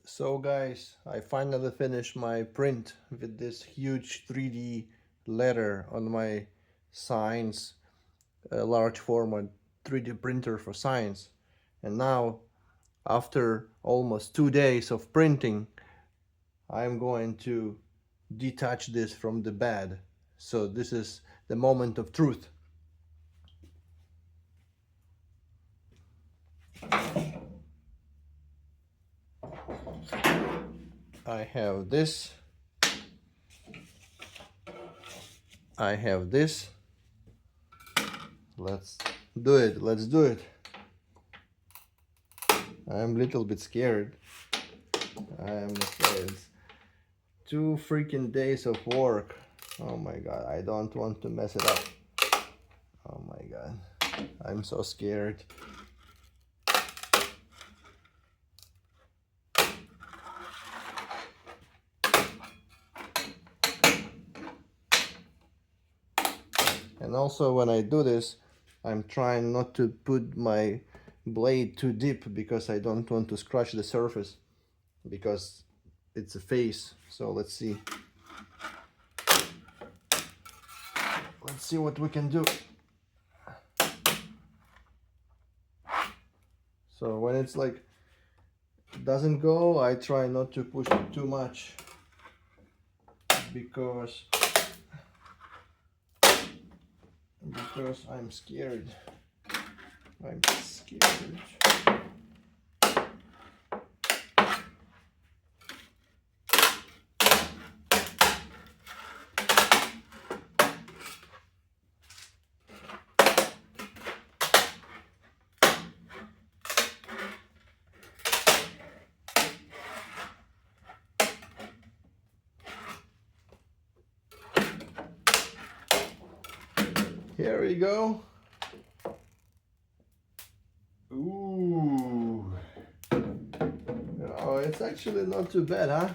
So guys, I finally finished my print with this huge 3D letter on my science, large format 3D printer for science. And now, after almost 2 days of printing, I'm going to detach this from the bed. So this is the moment of truth. I have this. I have this. Let's do it. Let's do it. I'm a little bit scared. I'm scared. 2 freaking days of work. Oh my god, I don't want to mess it up. Oh my god, I'm so scared. And also when I do this, I'm trying not to put my blade too deep because I don't want to scratch the surface because it's a face. So let's see. Let's see what we can do. So when it's like doesn't go, I try not to push it too much because I'm scared. I'm scared. Here we go. Ooh. Oh, it's actually not too bad, huh?